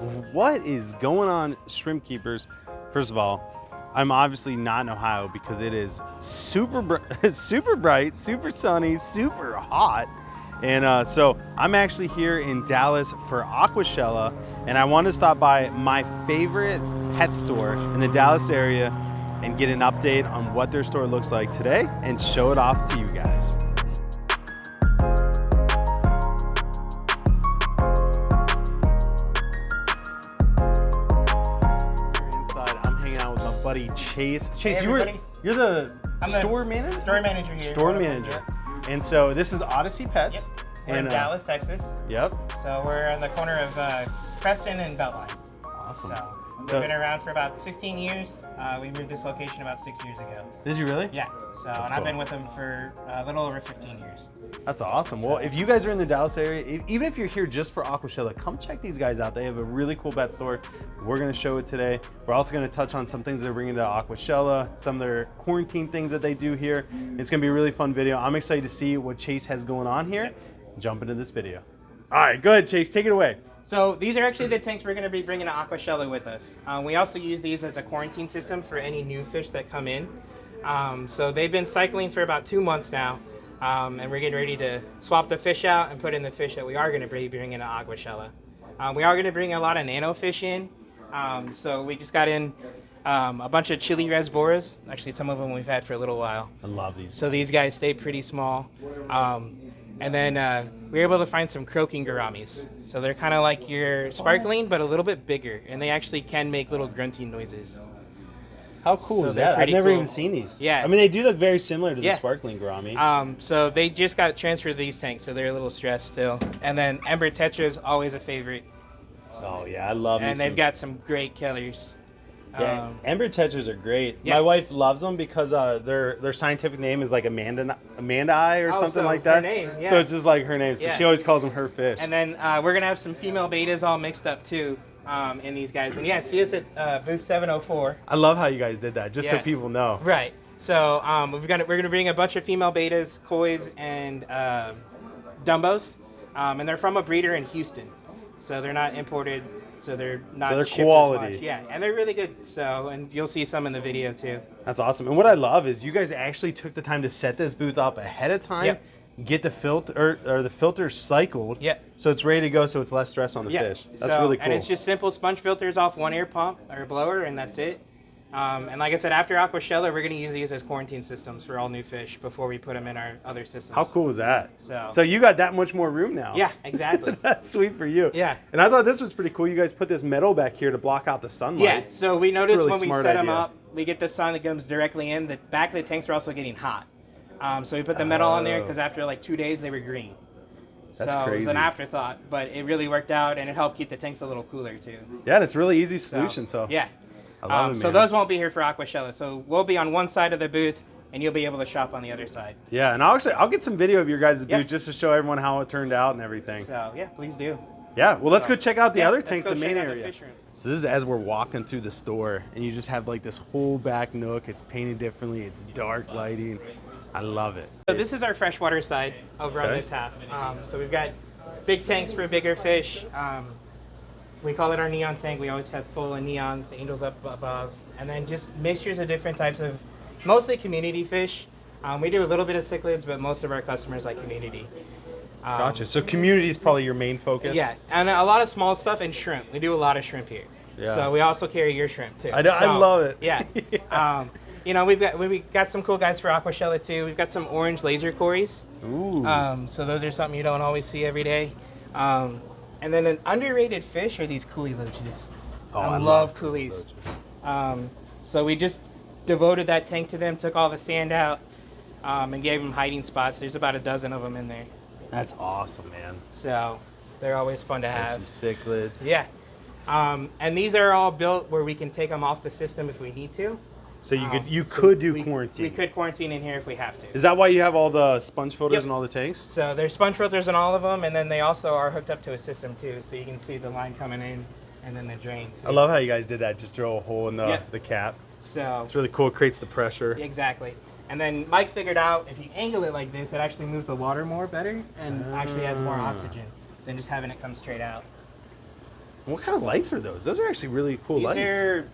What is going on, shrimp keepers? First of all, I'm obviously not in Ohio because it is super super bright, super sunny, super hot. And so I'm actually here in Dallas for Aquashella, and I want to stop by my favorite pet store in the Dallas area and get an update on what their store looks like today and show it off to you guys. Buddy Chase. Chase, hey, you're the store manager? Store manager here. Store manager. And so this is Odyseey Pets. Yep. We're in Dallas, Texas. Yep. So we're on the corner of Preston and Beltline. Awesome. We've been around for about 16 years. We moved this location about 6 years ago. Did you really? Yeah. Cool. I've been with them for a little over 15 years. That's awesome. Well, if you guys are in the Dallas area, even if you're here just for Aquashella, come check these guys out. They have a really cool pet store. We're going to show it today. We're also going to touch on some things they're bringing to Aquashella, some of their quarantine things that they do here. It's going to be a really fun video. I'm excited to see what Chase has going on here. Jump into this video. All right, go ahead, Chase. Take it away. So these are actually the tanks we're going to be bringing to Aquashella with us. We also use these as a quarantine system for any new fish that come in. So they've been cycling for about 2 months now, and we're getting ready to swap the fish out and put in the fish that we are going to be bringing to Aquashella. We are going to bring a lot of nano fish in. So we just got in a bunch of chili rasboras. Actually, some of them we've had for a little while. I love these. So these guys stay pretty small. And then we were able to find some croaking gouramis. So they're kind of like your sparkling, but a little bit bigger. And they actually can make little grunting noises. How cool is that? I've never even seen these. Yeah. I mean, they do look very similar to the sparkling gourami. So they just got transferred to these tanks, so they're a little stressed still. And then Ember Tetra is always a favorite. Oh, yeah, I love these. And they've got some great killers. Yeah, Ember Tetras are great. Yeah. My wife loves them because their scientific name is like Amanda Eye or something like that. Her name, yeah. So it's just like her name. So she always calls them her fish. And then we're gonna have some female betas all mixed up too in these guys. And yeah, see us at booth 704. I love how you guys did that, just so people know. Right. So we're gonna bring a bunch of female betas, kois, and dumbos, and they're from a breeder in Houston, so they're not imported. So they're not. So they're shipped quality. As much. Yeah, and they're really good. So, and you'll see some in the video too. That's awesome. And what I love is you guys actually took the time to set this booth up ahead of time. Get the filter or the filter cycled. So it's ready to go. So it's less stress on the fish. That's really cool. And it's just simple sponge filters off one air pump or blower, and that's it. And like I said, after Aquashella, we're going to use these as quarantine systems for all new fish before we put them in our other systems. How cool is that? So you got that much more room now. Yeah, exactly. That's sweet for you. Yeah. And I thought this was pretty cool. You guys put this metal back here to block out the sunlight. Yeah, so we noticed really when we set idea. them up, we get the sun that comes directly in. The back of the tanks were also getting hot. So we put the metal on there because after like 2 days, they were green. That's so crazy. It was an afterthought, but it really worked out, and it helped keep the tanks a little cooler too. Yeah, and it's a really easy solution. So yeah. I love it, so man. those won't be here for Aquashella. So we'll be on one side of the booth, and you'll be able to shop on the other side. Yeah, and I'll get some video of your guys' booth just to show everyone how it turned out and everything. So yeah, please do. Yeah, well, let's go check out the other tanks, the main area. So this is as we're walking through the store, and you just have like this whole back nook. It's painted differently. It's dark lighting. I love it. So this is our freshwater side over on this half. So we've got big tanks for bigger fish. We call it our neon tank. We always have full of neons, angels up above, and then just mixtures of different types of, mostly community fish. We do a little bit of cichlids, but most of our customers like community. Gotcha. So community is probably your main focus? Yeah, and a lot of small stuff and shrimp. We do a lot of shrimp here. Yeah. So we also carry your shrimp too. I love it. Yeah. You know, we've got some cool guys for Aquashella too. We've got some orange laser cories. Ooh. So those are something you don't always see every day. And then an underrated fish are these coolie loaches. Oh, I love coolies. So we just devoted that tank to them, took all the sand out, and gave them hiding spots. There's about a dozen of them in there. That's awesome, man. So they're always fun to have. Some cichlids. Yeah. And these are all built where we can take them off the system if we need to. So you could do quarantine. We could quarantine in here if we have to. Is that why you have all the sponge filters in all the tanks? So there's sponge filters in all of them, and then they also are hooked up to a system too, so you can see the line coming in and then the drain too. I love how you guys did that. Just drill a hole in the cap. So it's really cool. It creates the pressure. Exactly. And then Mike figured out if you angle it like this, it actually moves the water more better and actually adds more oxygen than just having it come straight out. What kind of lights are those? Those are actually really cool These lights. are,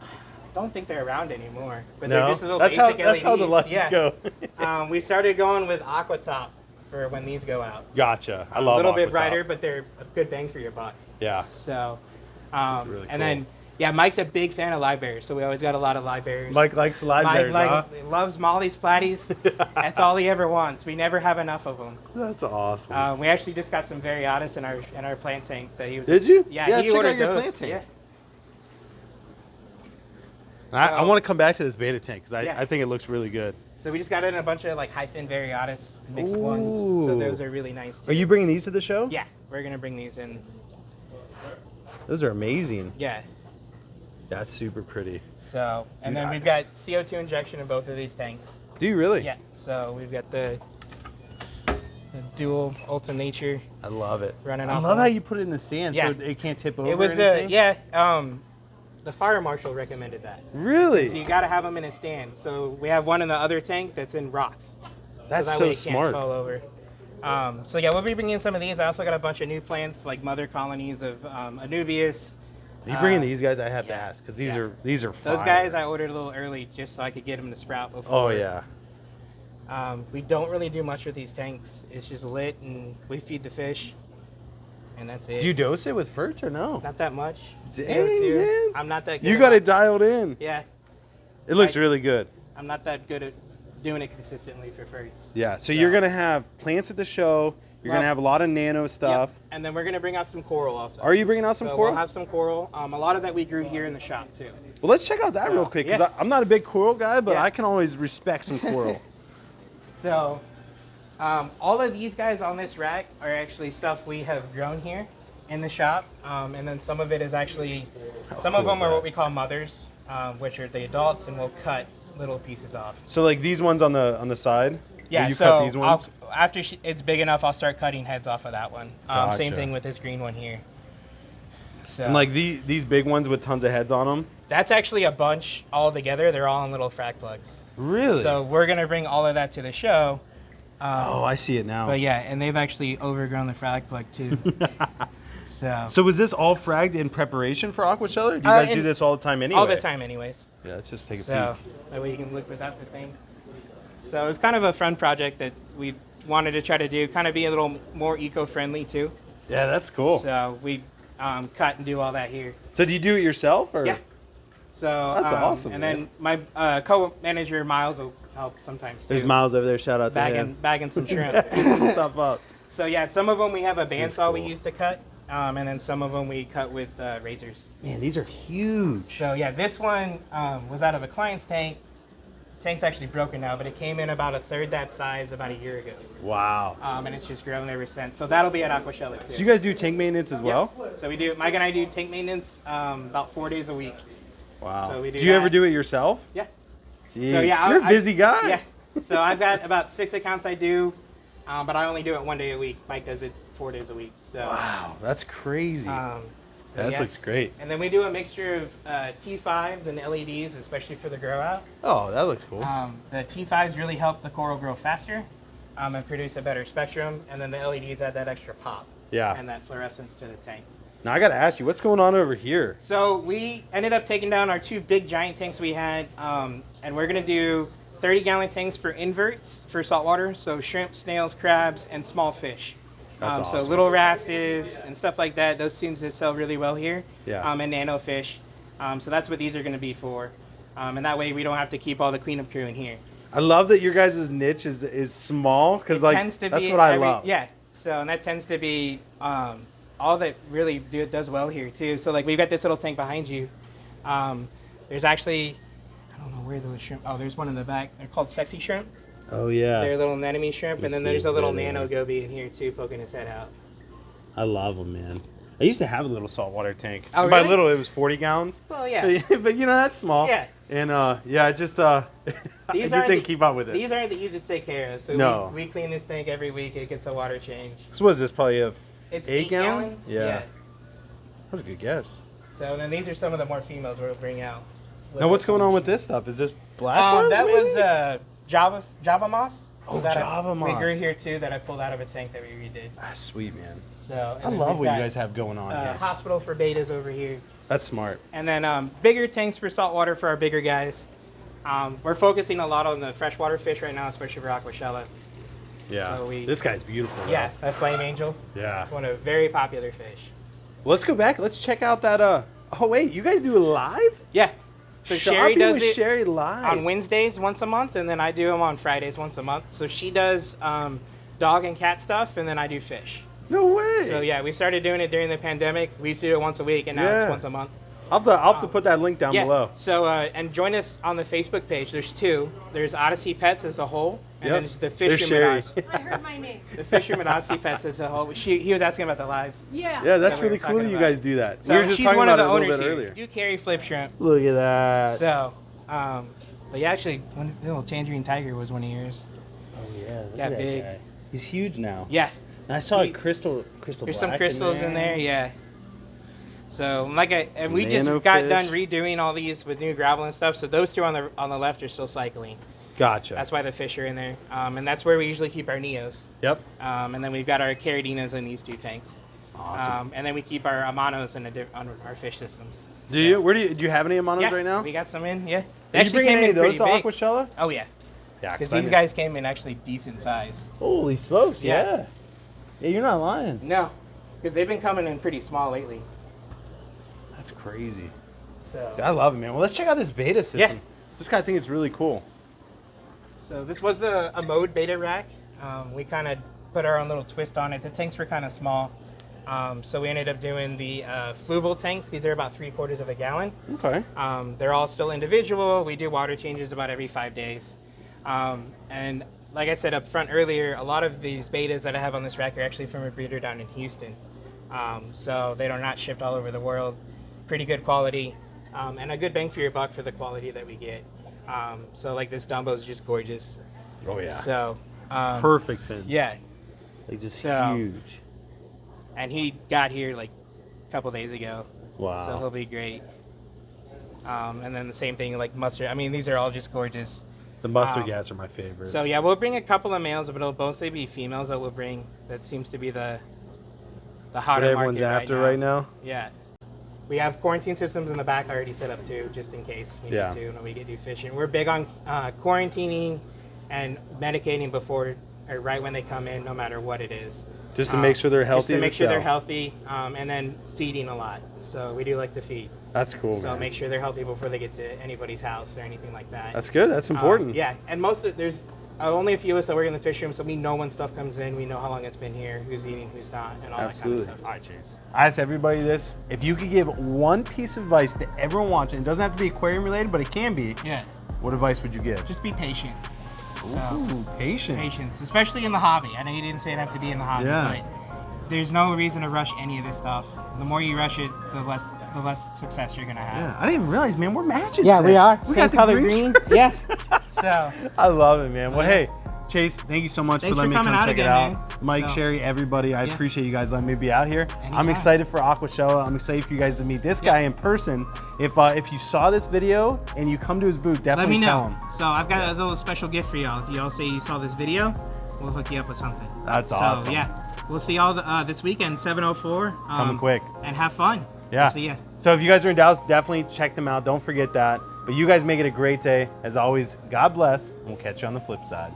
I don't think they're around anymore, but No? they're just little That's basic how, that's how the LEDs. lights go. We started going with Aquatop for when these go out. Gotcha. I love a little bit Aquatop. brighter, but they're a good bang for your buck. Yeah. So, really cool. and then, yeah, Mike's a big fan of live bears, so we always got a lot of live bears. Mike likes live bears, huh? Loves Molly's platies. That's all he ever wants. We never have enough of them. That's awesome. We actually just got some Variotis in our plant tank that he was. Did you? Yeah, he check ordered out your those. plant tank. Yeah. I want to come back to this Betta tank because Yeah. I think it looks really good. So we just got in a bunch of like high-fin Variotis mixed Ooh. ones. So those are really nice too. Are you bringing these to the show? Yeah, we're gonna bring these in. Those are amazing. Yeah. That's super pretty. So, and Dude, then we've got CO2 injection in both of these tanks. Do you really? Yeah. So we've got the dual Ultra Nature. I love it. Running I off love one. how you put it in the sand Yeah. so it can't tip over. It was or anything. the fire marshal recommended that. Really? So you got to have them in a stand. So we have one in the other tank that's in rocks. That's that so way it smart. Can't fall over. So yeah, we'll be bringing in some of these. I also got a bunch of new plants like mother colonies of Anubias. Are you bringing these guys? I have to yeah. ask because these Yeah. are fire. Those guys I ordered a little early just so I could get them to sprout before. Oh yeah. We don't really do much with these tanks. It's just lit and we feed the fish, and that's it. Do you dose it with ferts or no? Not that much. Dang, CO2. man. I'm not that good. You got about- it dialed in. Yeah, It looks Like- really good. I'm not that good at doing it consistently for ferts. Yeah. So you're gonna have plants at the show. You're Well- gonna have a lot of nano stuff. Yep. And then we're gonna bring out some coral also. Are you bringing out some so coral? We'll have some coral. A lot of that we grew here in the shop too. Well, let's check out that So, real quick because yeah. I'm not a big coral guy, but Yeah. I can always respect some coral. So, all of these guys on this rack are actually stuff we have grown here in the shop, and then some of it is actually, some of cool them is are that? what we call mothers, which are the adults, and we'll cut little pieces off. So like these ones on the side. Yeah, Will you so cut these ones? after it's big enough, I'll start cutting heads off of that one. Same Gotcha. thing with this green one here. So And like these big ones with tons of heads on them. that's actually a bunch all together. They're all in little frag plugs. Really? So we're gonna bring all of that to the show. Oh, I see it now. But yeah, and they've actually overgrown the frag plug too. So was this all fragged in preparation for Aquashell, or do you guys do this all the time anyway? All the time, anyways. Yeah, let's just take a So that way you can look without the thing. So it's kind of a fun project that we wanted to try to do, kind of be a little more eco-friendly too. peek. Yeah, that's cool. So we cut and do all that here. So do you do it yourself, or? Yeah. So That's awesome, And man. then my co-manager Miles will help sometimes too. There's Miles over there. Shout out to him. bagging some shrimp. Stuff up. So yeah, some of them we have a bandsaw we cool. use to cut, and then some of them we cut with razors. Man, these are huge. So yeah, this one was out of a client's tank. Tank's actually broken now, but it came in about a third that size about a year ago, Wow. and it's just grown ever since. So that'll be at Aquashell too. So you guys do tank maintenance as well? So we do. Mike and I do tank maintenance about 4 days a week. Wow. So we do you ever that. do it yourself? Yeah. Gee, So yeah, you're a busy guy. Yeah. So I've got about 6 accounts I do, but I only do it 1 day a week. Mike does it 4 days a week. So. Wow, that's crazy. But This yeah. looks great. And then we do a mixture of T5s and LEDs, especially for the grow out. Oh, that looks cool. The T5s really help the coral grow faster and produce a better spectrum, and then the LEDs add that extra pop Yeah. and that fluorescence to the tank. Now I gotta ask you, what's going on over here? So we ended up taking down our 2 big giant tanks we had, and we're gonna do 30-gallon tanks for inverts for saltwater, so shrimp, snails, crabs, and small fish. That's awesome. So little wrasses and stuff like that, those seems to sell really well here. Yeah. And nano fish. So that's what these are gonna be for. And that way we don't have to keep all the cleanup crew in here. I love that your guys' niche is small because It like tends to that's be what I every- love. Yeah. So and that tends to be all that really does well here too. So like we've got this little tank behind you. There's actually, I don't know where those shrimp. Oh, there's one in the back. They're called sexy shrimp. Oh yeah. They're little anemone shrimp, You and then see there's a it little there. nano goby in here too, poking his head out. I love them, man. I used to have a little saltwater tank. Oh, And by really? little, it was 40 gallons. Well, yeah. But you know that's small. Yeah. And yeah, it just I These just aren't didn't the- keep up with it. These aren't the easiest to take care of. So No. we clean this tank every week. It gets a water change. So what is this? Probably a It's 8 gallon? gallons. Yeah. That's a good guess. So then these are some of the more females we'll bring out. Now what's going on with this stuff? Is this black worms, That maybe? was Java moss. Oh, That Java we grew moss. here too that I pulled out of a tank that we redid. That's sweet, man. So I love what you guys have going on here. Hospital for bettas over here. That's smart. And then bigger tanks for saltwater for our bigger guys. We're focusing a lot on the freshwater fish right now, especially for aquashella. Yeah. So this guy's beautiful. Though. Yeah, that flame angel. Yeah. It's one of very popular fish. Let's go back. Let's check out that. Oh wait, you guys do it live? Yeah. So Sherry Shopping does with it Sherry live on Wednesdays once a month, and then I do them on Fridays once a month. So she does dog and cat stuff, and then I do fish. No way. So yeah, we started doing it during the pandemic. We used to do it once a week, and now it's once a month. I'll have to put that link down below. So and join us on the Facebook page. There's two. There's Odyseey Pets as a whole, and then there's the Fisherman. I heard my name. The Fisherman Odyseey Pets as a whole. He was asking about the lives. Yeah. Yeah, that's So we were really cool that talking you about guys do that. So we were just she's talking one about of it the a little owners bit here. earlier. Do carry flip shrimp. Look at that. So, but yeah, actually, one little tangerine tiger was one of yours. Oh yeah, look Got at that big. guy. He's huge now. Yeah. And I saw a crystal There's black some crystals in there, yeah. So and we just nano got fish. done redoing all these with new gravel and stuff. So those two on the left are still cycling. Gotcha. That's why the fish are in there, and that's where we usually keep our neos. Yep. And then we've got our caradinas in these two tanks. Awesome. And then we keep our amanos on our fish systems. Do you? Where do you have any amanos Yeah, right now? we got some in. Yeah. Are you bringing any of those to pretty big. Aquashella? Oh yeah. Yeah, Because these guys came in actually decent size. Holy smokes! Yeah. Yeah, you're not lying. No, because they've been coming in pretty small lately. That's crazy. So. I love it, man. Well, let's check out this beta system. Yeah. This guy thinks it's really cool. So this was a mode beta rack. We kind of put our own little twist on it. The tanks were kind of small. So we ended up doing the fluval tanks. These are about 3/4 of a gallon. Okay. They're all still individual. We do water changes about every 5 days. And like I said up front earlier, a lot of these betas that I have on this rack are actually from a breeder down in Houston. So they are not shipped all over the world. Pretty good quality, and a good bang for your buck for the quality that we get. So like this Dumbo is just gorgeous. Oh yeah. So Perfect fin. yeah, Like just So- huge. and he got here like a couple days ago. Wow. So he'll be great. And then the same thing like mustard. I mean, these are all just gorgeous. The mustard gas are my favorite. So yeah, we'll bring a couple of males, but it'll mostly be females that we'll bring. That seems to be the hotter what everyone's market after right now. Yeah. We have quarantine systems in the back already set up too, just in case we Yeah. need to when we get new fishing. We're big on quarantining and medicating before or right when they come in, no matter what it is. Just to make sure they're healthy. Just to make to sure they're sell. healthy, and then feeding a lot. So we do like to feed. That's cool, So man. make sure they're healthy before they get to anybody's house or anything like that. That's good. That's important. Yeah, and there's only a few of us that work in the fish room, so we know when stuff comes in. We know how long it's been here, who's eating, who's not, and all Absolutely. that kind of stuff. All right, cheers. I ask everybody this. If you could give one piece of advice to everyone watching, it doesn't have to be aquarium related, but it can be. Yeah, What advice would you give? just be patient. Ooh, patience. Patience, especially in the hobby. I know you didn't say it have to be in the hobby, Yeah. but there's no reason to rush any of this stuff. The more you rush it, the less success you're gonna have. Yeah, I didn't even realize, man, we're matching. Yeah, today. we are. We Same got the color green. green. Yes. So. I love it, man. Well, hey, Chase, thank you so much Thanks for letting for me come coming out check it again, out. man. Mike, So- Sherry, everybody, I Yeah. appreciate you guys letting me be out here. I'm Anytime. excited for Aquashella. I'm excited for you guys to meet this guy in person. If you saw this video and you come to his booth, Let definitely me tell know. him. So I've got a little special gift for y'all. If y'all say you saw this video, we'll hook you up with something. That's awesome. So yeah, we'll see y'all this weekend, 7:04. Coming quick. And have fun. Yeah. See ya. So if you guys are in Dallas, definitely check them out. Don't forget that. But you guys make it a great day. As always, God bless, and we'll catch you on the flip side.